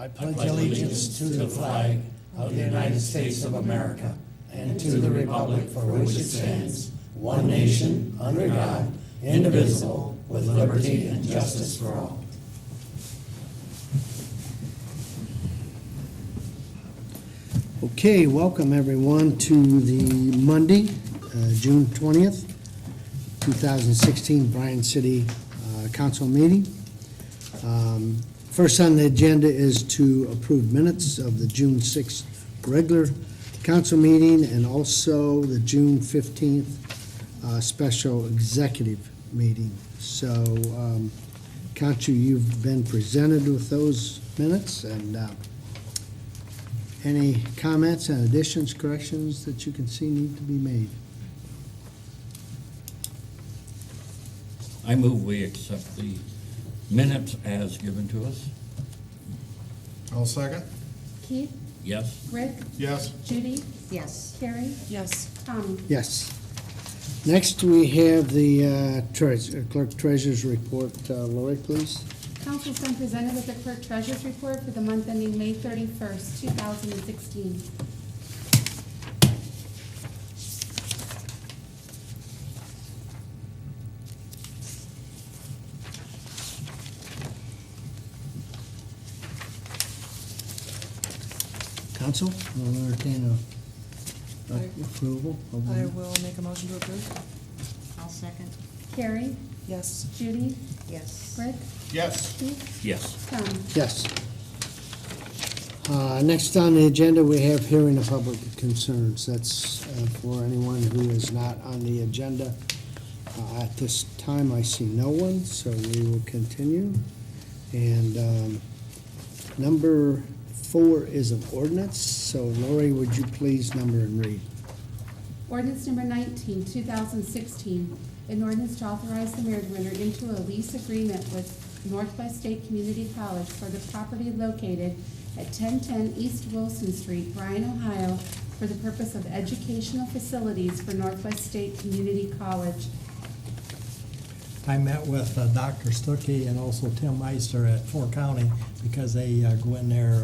I pledge allegiance to the flag of the United States of America and to the republic for which it stands, one nation, under God, indivisible, with liberty and justice for all. Okay, welcome everyone to the Monday, June 20th, 2016 Bryan City Council meeting. First on the agenda is to approve minutes of the June 6th regular council meeting and also the June 15th special executive meeting. So, Council, you've been presented with those minutes, and any comments and additions, corrections that you can see need to be made? I move we accept the minutes as given to us. I'll second. Keith? Yes? Rick? Yes. Judy? Yes. Carrie? Yes. Tommy? Yes. Next, we have the Clerk-Treasurer's report. Lori, please. Council's been presented with the Clerk-Treasurer's report for the month ending May 31st, 2016. Council, I'll entertain a approval of I the will make a motion to approve. I'll second. Carrie? Yes. Judy? Yes. Rick? Yes. Keith? Yes. Tommy? Yes. Next on the agenda, we have hearing of public concerns. That's for anyone who is not on the agenda. At this time, I see no one, so we will continue. And number 4 is an ordinance. So Lori, would you please number and read? Ordinance number 19, 2016, an ordinance to authorize the mayor to enter into a lease agreement with Northwest State Community College for the property located at 1010 East Wilson Street, Bryan, Ohio, for the purpose of educational facilities for Northwest State Community College. I met with Dr. Stuckey and also Tim Meister at Fort County because they go in there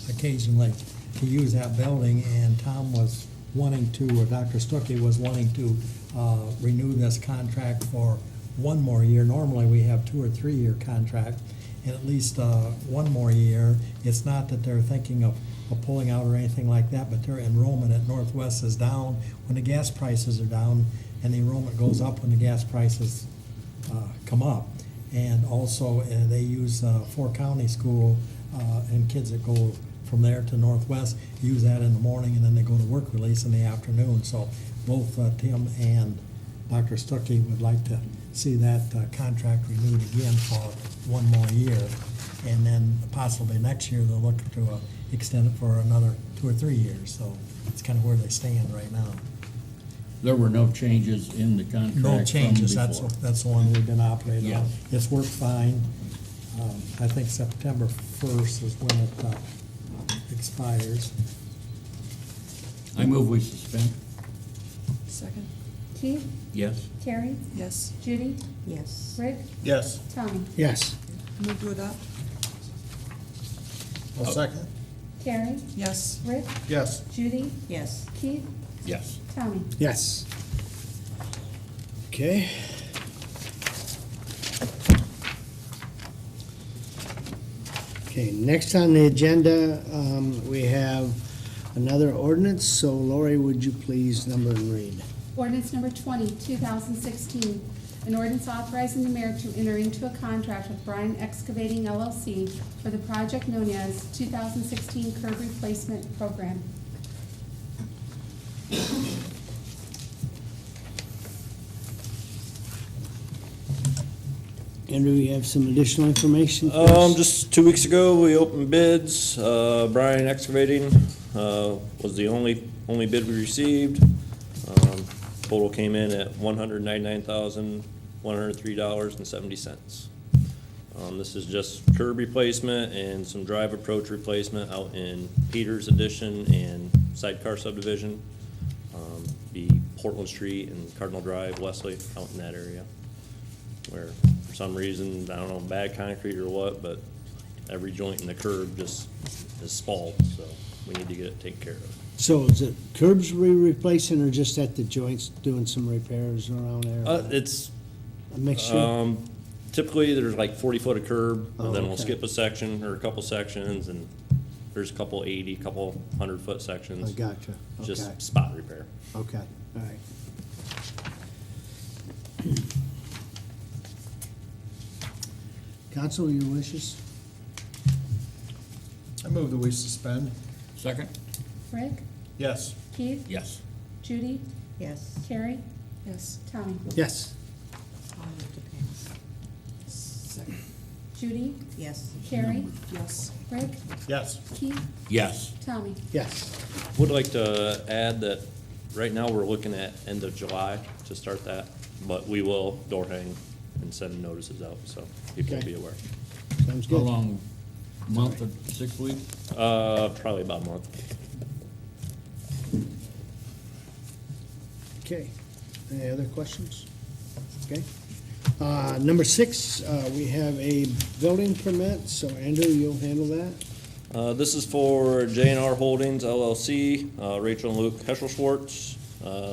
occasionally to use that building, and Tom was wanting to, or Dr. Stuckey was wanting to renew this contract for one more year. Normally, we have 2 or 3 year contract, and at least one more year. It's not that they're thinking of pulling out or anything like that, but their enrollment at Northwest is down when the gas prices are down, and the enrollment goes up when the gas prices come up. And also, they use Fort County School, and kids that go from there to Northwest use that in the morning, and then they go to work release in the afternoon. So both Tim and Dr. Stuckey would like to see that contract renewed again for one more year. And then possibly next year, they'll look to extend it for another 2 or 3 years. So it's kind of where they stand right now. There were no changes in the contract No changes, from that's, before. that's the one we've been operating Yeah. on. It's worked fine. I think September 1st is when it expires. I move we suspend. Second. Keith? Yes. Carrie? Yes. Judy? Yes. Rick? Yes. Tommy? Yes. Move to adopt. I'll second. Carrie? Yes. Rick? Yes. Judy? Yes. Keith? Yes. Tommy? Yes. Okay. Okay, next on the agenda, we have another ordinance. So Lori, would you please number and read? Ordinance number 20, 2016, an ordinance authorizing the mayor to enter into a contract with Bryan Excavating LLC for the project known as 2016 Curb Replacement Program. Andrew, you have some additional information for us? Just 2 weeks ago, we opened bids. Bryan Excavating was the only bid we received. Total came in at $199,103.70. This is just curb replacement and some drive approach replacement out in Peters Addition and Sidecar Subdivision. Be Portland Street and Cardinal Drive, Wesley, out in that area, where for some reason, I don't know, bad concrete or what, but every joint in the curb just is spalled, so we need to get it taken care of. So is it curbs we replacing or just at the joints doing some repairs around there? It's, A mixture? typically there's like 40 foot of curb, Oh, and then we'll okay. skip a section or a couple sections, and there's a couple 80, couple 100 foot sections. I gotcha. Okay. Just spot repair. Okay, all right. Council, your wishes? I move that we suspend. Second? Rick, Yes. Keith, Yes. Judy, Yes. Carrie, Yes. Tommy. Yes. I'll move to pass. Second. Judy, Yes. Carrie, Yes. Rick, Yes. Keith, Yes. Tommy. Yes. Would like to add that right now we're looking at end of July to start that, but we will door hang and send notices out, so people will Okay. be aware. Sounds How good. long? Month or 6 weeks? Probably about a month. Okay. Any other questions? Okay. Number 6, we have a building permit, so Andrew, you'll handle that? This is for J&R Holdings LLC, Rachel and Luke Heschel-Schwartz,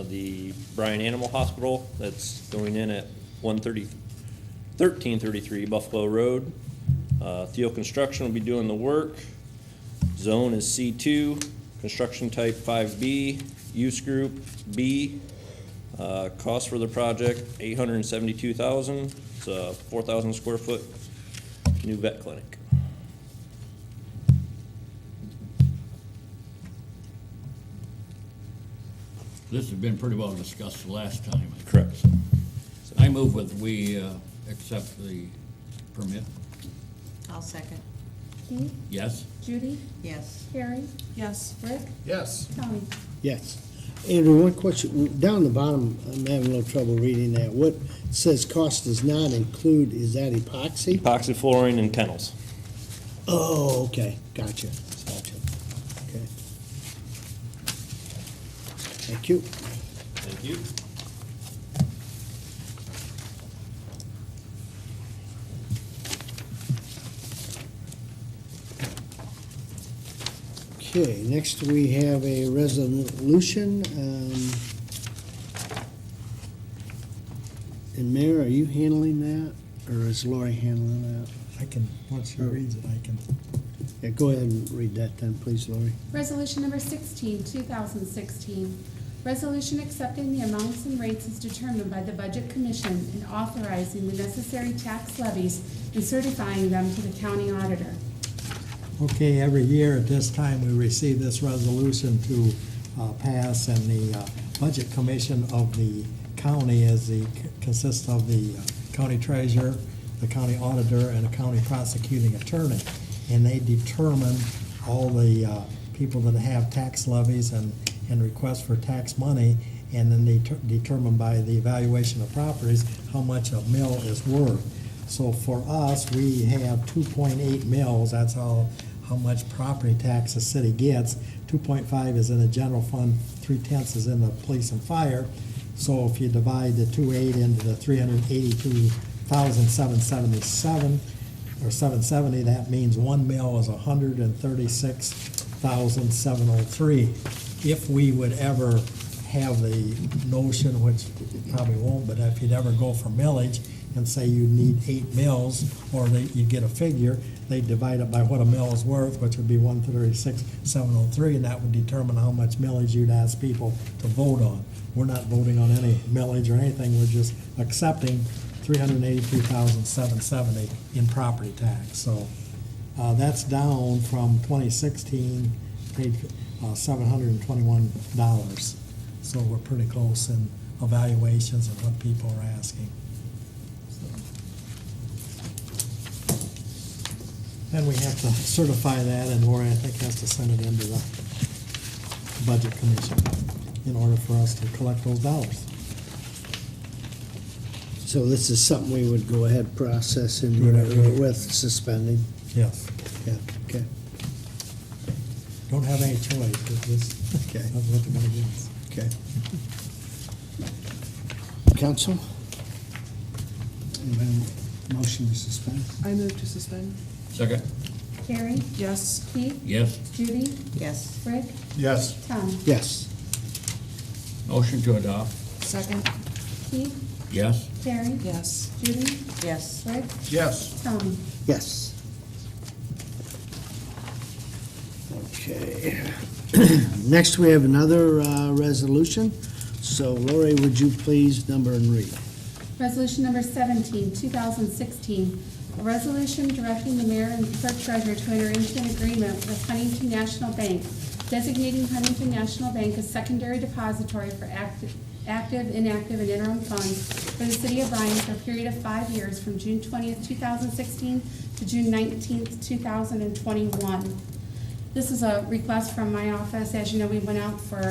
the Bryan Animal Hospital that's going in at 1333 Buffalo Road. Theo Construction will be doing the work. Zone is C2, construction type 5B, use group B. Cost for the project, $872,000. It's a 4,000 square foot new vet clinic. This has been pretty well discussed the last time. I think. Correct. I move with we accept the permit. I'll second. Keith, Yes? Judy, Yes. Carrie, Yes. Rick, Yes. Tommy. Yes. Andrew, one question, down the bottom, I'm having a little trouble reading that. What says cost does not include, is that epoxy? Epoxy flooring and kennels. Oh, okay, gotcha, gotcha. Okay. Thank you. Thank you. Okay, next we have a resolution. And Mayor, are you handling that, or is Lori handling that? I can, once she reads it, I can. Yeah, go ahead and read that then, please, Lori. Resolution number 16, 2016. Resolution accepting the amounts and rates as determined by the Budget Commission and authorizing the necessary tax levies and certifying them to the county auditor. Okay, every year at this time, we receive this resolution to pass, and the Budget Commission of the county consists of the county treasurer, the county auditor, and a county prosecuting attorney. And they determine all the people that have tax levies and requests for tax money, and then they determine by the evaluation of properties how much a mill is worth. So for us, we have 2.8 mills, that's how much property tax the city gets. 2.5 is in the general fund, 3/10 is in the police and fire. So if you divide the 2.8 into the 382,777, or 770, that means one mill is 136,703. If we would ever have the notion, which probably won't, but if you'd ever go for millage and say you need 8 mills, or you get a figure, they divide it by what a mill is worth, which would be 136,703, and that would determine how much millage you'd ask people to vote on. We're not voting on any millage or anything, we're just accepting 383,770 in property tax. So that's down from 2016, paid $721. So we're pretty close in evaluations of what people are asking. And we have to certify that, and Lori, I think, has to send it into the Budget Commission in order for us to collect those dollars. So this is something we would go ahead processing Do it every year. with suspending? Yes. Yeah, okay, Don't have any choice, it's just, Okay. that's what they're gonna give us. okay. Council? Anybody motion to suspend? I move to suspend. Second? Carrie, Yes. Keith, Yes. Judy, Yes. Rick, Yes. Tommy. Yes. Motion to adopt. Second. Keith, Yes. Carrie, Yes. Judy, Yes. Rick, Yes. Tommy. Yes. Okay. Next, we have another resolution. So Lori, would you please number and read? Resolution number 17, 2016, a resolution directing the mayor and clerk-treasurer to enter into an agreement with Huntington National Bank, designating Huntington National Bank as secondary depository for active, inactive, and interim funds for the city of Bryan for a period of 5 years from June 20th, 2016 to June 19th, 2021. This is a request from my office. As you know, we went out for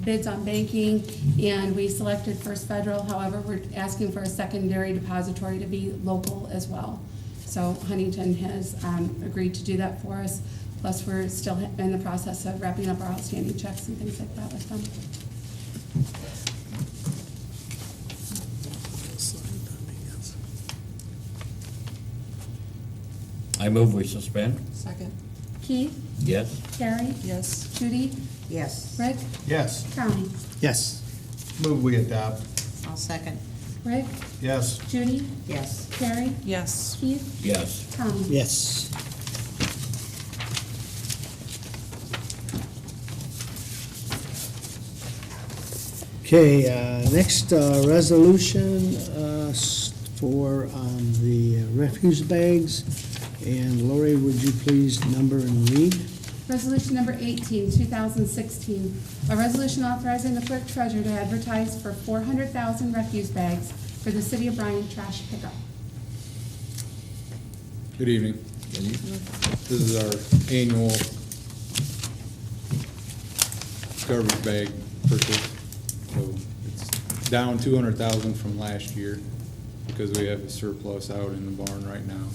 bids on banking, and we selected First Federal. However, we're asking for a secondary depository to be local as well. So Huntington has agreed to do that for us. Plus, we're still in the process of wrapping up our outstanding checks and things like that with them. I move we suspend. Second. Keith, Yes. Carrie, Yes. Judy, Yes. Rick, Yes. Tommy. Yes. Move we adopt. I'll second. Rick, Yes. Judy, Yes. Carrie, Yes. Keith, Yes. Tommy. Yes. Okay, next resolution for the refuse bags. And Lori, would you please number and read? Resolution number 18, 2016, a resolution authorizing the clerk-treasurer to advertise for 400,000 refuse bags for the city of Bryan trash pickup. Good evening. This is our annual garbage bag purchase. So it's down 200,000 from last year because we have a surplus out in the barn right now.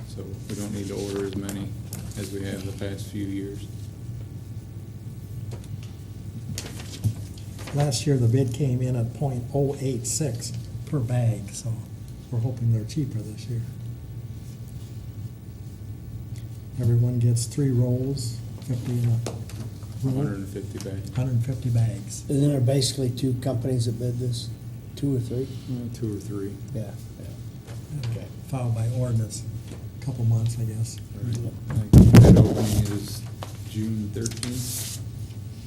So we don't need to order as many as we have the past few years. Last year, the bid came in at .086 per bag, so we're hoping they're cheaper this year. Everyone gets 3 rolls, 50 in a roll, 150 bags. 150 bags. Isn't there basically 2 companies that bid this? 2 or 3? 2 or 3. Yeah. Okay. Filed by ordinance, a couple months, I guess. Bid opening is June 13th,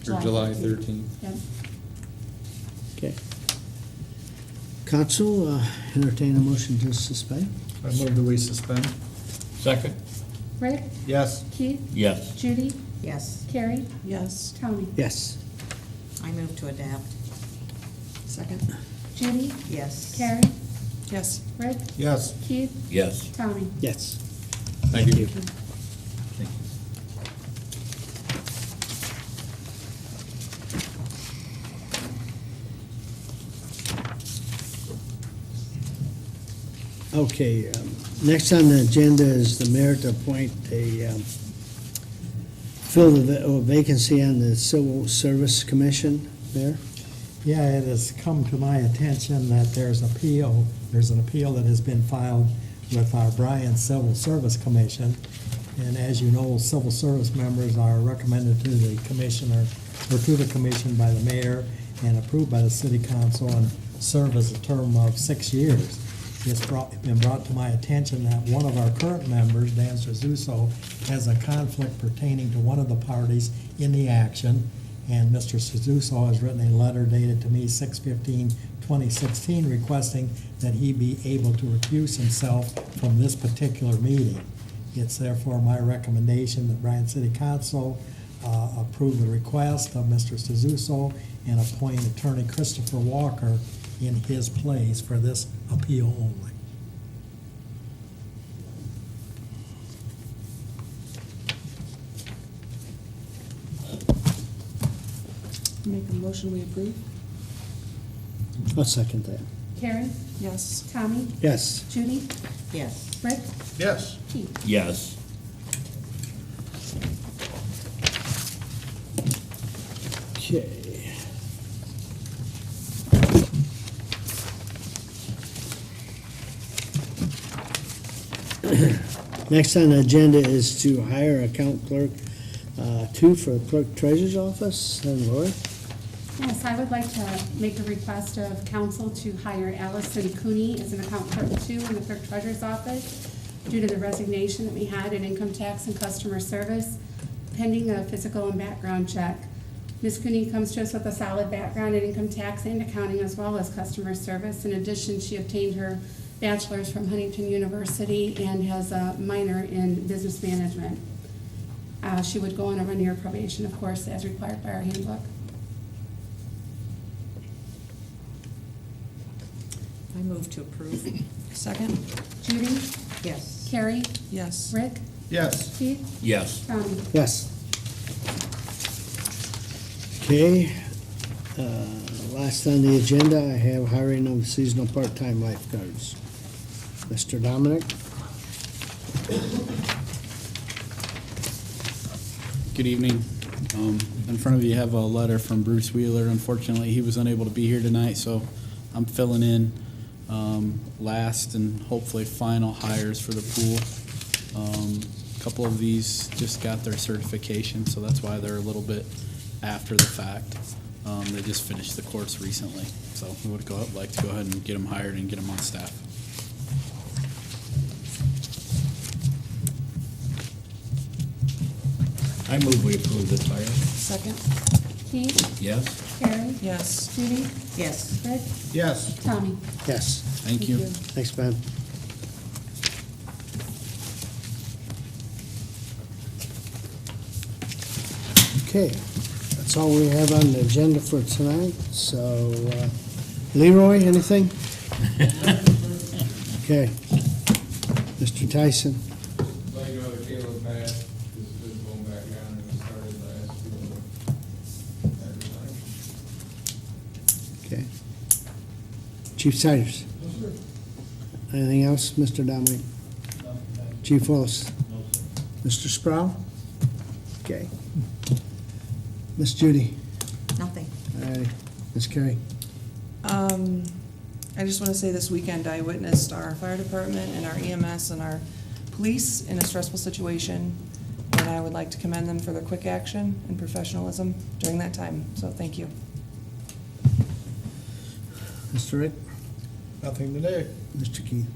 or July 13th. Yep. Okay. Council, entertain a motion to suspend? I move that we suspend. Second. Rick, Yes. Keith, Yes. Judy, Yes. Carrie, Yes. Tommy. Yes. I move to adapt. Second. Judy, Yes. Carrie, Yes. Rick, Yes. Keith, Yes. Tommy. Yes. Thank you. Okay, next on the agenda is the mayor to appoint fill the vacancy on the Civil Service Commission. Mayor? Yeah, it has come to my attention that there's an appeal that has been filed with our Bryan Civil Service Commission. And as you know, civil service members are recommended to the commissioner, or to the commission by the mayor and approved by the city council and serve as a term of 6 years. It's been brought to my attention that one of our current members, Dan Suzuso, has a conflict pertaining to one of the parties in the action. And Mr. Suzuso has written a letter dated to me 6/15/2016 requesting that he be able to recuse himself from this particular meeting. It's therefore my recommendation that Bryan City Council approve the request of Mr. Suzuso and appoint Attorney Christopher Walker in his place for this appeal only. Make a motion, we approve? I'll second that. Carrie, Yes. Tommy, Yes. Judy, Yes. Rick, Yes. Keith. Yes. Okay. Next on the agenda is to hire account clerk, 2 for the Clerk-Treasurer's office. And Lori? Yes, I would like to make a request of council to hire Allison Cooney as an account clerk 2 in the clerk treasurer's office due to the resignation that we had in income tax and customer service, pending a physical and background check. Ms. Cooney comes to us with a solid background in income tax and accounting as well as customer service. In addition, she obtained her bachelor's from Huntington University and has a minor in business management. She would go on a 1-year probation, of course, as required by our handbook. I move to approve. Second? Judy? Yes. Carrie? Yes. Rick? Yes. Keith? Yes. Tommy? Yes. Okay, last on the agenda, I have hiring of seasonal part-time lifeguards. Mr. Dominic? Good evening. In front of you have a letter from Bruce Wheeler. Unfortunately, he was unable to be here tonight, so I'm filling in last and hopefully final hires for the pool. A couple of these just got their certification, so that's why they're a little bit after the fact. They just finished the course recently, so we would like to go ahead and get them hired and get them on staff. I move we approve this hire. Second? Keith? Yes. Carrie? Yes. Judy? Yes. Rick? Yes. Tommy? Yes. Thank you. Thanks, Ben. Okay, that's all we have on the agenda for tonight, so, Leroy, anything? Okay. Mr. Tyson? Like another Caleb pass, this is going back down and we started last year. Okay. Chief Siders? Anything else, Mr. Dominic? Chief Willis? Mr. Sproul? Okay. Miss Judy? Nothing. All right. Miss Carrie? I just want to say this weekend I witnessed our fire department and our EMS and our police in a stressful situation, and I would like to commend them for their quick action and professionalism during that time, so thank you. Mr. Rick? Nothing today. Mr. Keith?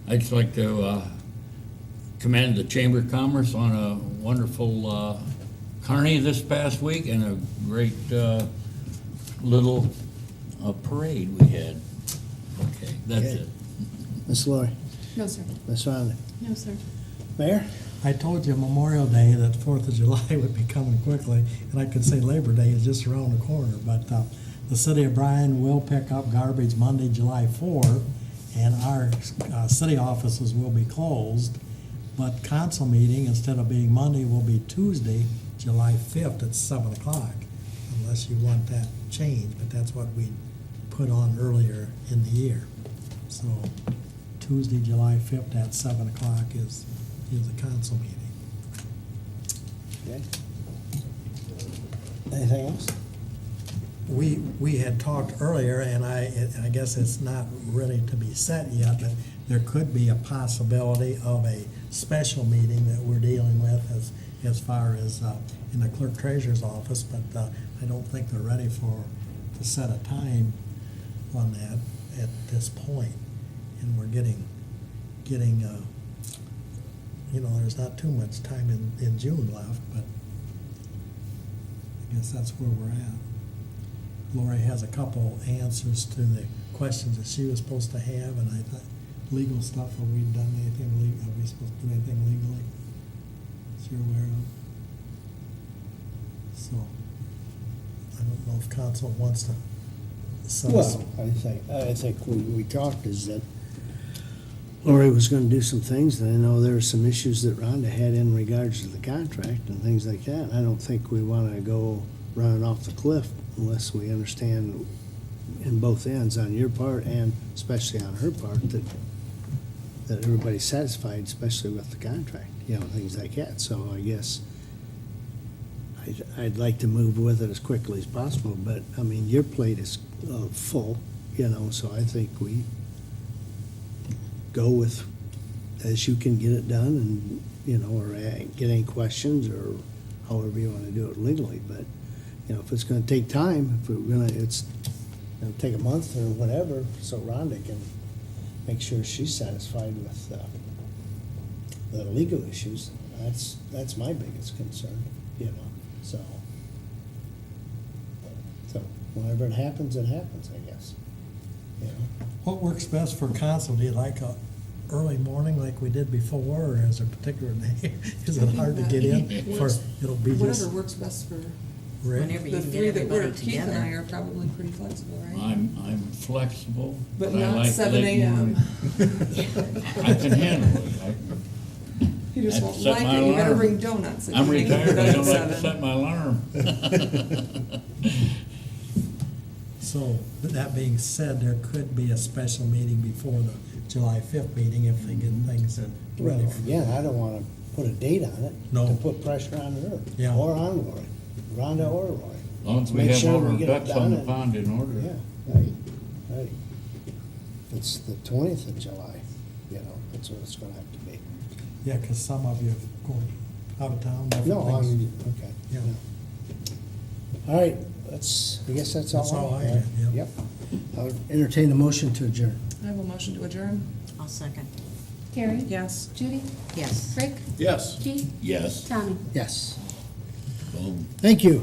I'd just like to commend the Chamber of Commerce on a wonderful carney this past week and a great little parade we had. Okay, that's Okay. it. Miss Lori? No, sir. Miss Ronley? No, sir. Mayor? I told you Memorial Day, that 4th of July would be coming quickly, and I could say Labor Day is just around the corner, but the city of Bryan will pick up garbage Monday, July 4th, and our city offices will be closed, but council meeting, instead of being Monday, will be Tuesday, July 5th at 7 o'clock, unless you want that changed, but that's what we put on earlier in the year. So Tuesday, July 5th at 7 o'clock is the council meeting. Okay. Anything else? We had talked earlier, and I guess it's not ready to be set yet, but there could be a possibility of a special meeting that we're dealing with as far as in the clerk-treasurer's office, but I don't think they're ready to set a time on that at this point. And we're getting there's not too much time in June left, but I guess that's where we're at. Lori has a couple answers to the questions that she was supposed to have, and I thought, legal stuff, have we done anything legal, are we supposed to do anything legally that you're aware of? So, I don't know if council wants to set us. Well, I think we talked is that Lori was gonna do some things, and I know there were some issues that Rhonda had in regards to the contract and things like that. I don't think we wanna go running off the cliff unless we understand in both ends, on your part and especially on her part, that everybody's satisfied, especially with the contract, things like that. So I guess I'd like to move with it as quickly as possible, but, I mean, your plate is full, so I think we go with as you can get it done and, you know, or get any questions or however you want to do it legally. But, you know, if it's going to take time, if we're going to, it's going to take a month or whatever, so Rhonda can make sure she's satisfied with the legal issues, that's my biggest concern, you know, so. So whenever it happens, I guess, you know. What works best for council? Do you like a early morning like we did before, or is there a particular day? Is it hard to get in? For it'll be Whatever just works best for Rick? Whenever you the can three get that everybody work. Keith and I together. are probably pretty flexible, right? I'm flexible. But I not like 7 late a.m. morning. I can handle it. You just I won't set like my it. You better alarm. bring donuts. if I'm you make it retired, I at don't like to 7. set my alarm. So, with that being said, there could be a special meeting before the July 5th meeting if they get things ready. Well, again, I don't want to put a date on it. No. To put pressure on her. Yeah. Or on Lori, Rhonda or Lori. As long as we Make have sure all we our get it ducks on done the and- pond in order. Yeah, right. It's the 20th of July, you know, that's what it's gonna have to be. Yeah, because some of you go out of town, different No, things. okay. Yeah. All right, I guess that's all. That's all I have. had, yeah. Yep. I'll entertain a motion to adjourn. I have a motion to adjourn. I'll second. Terry? Yes. Judy? Yes. Rick? Yes. Keith? Yes. Tommy? Yes. Boom. Thank you.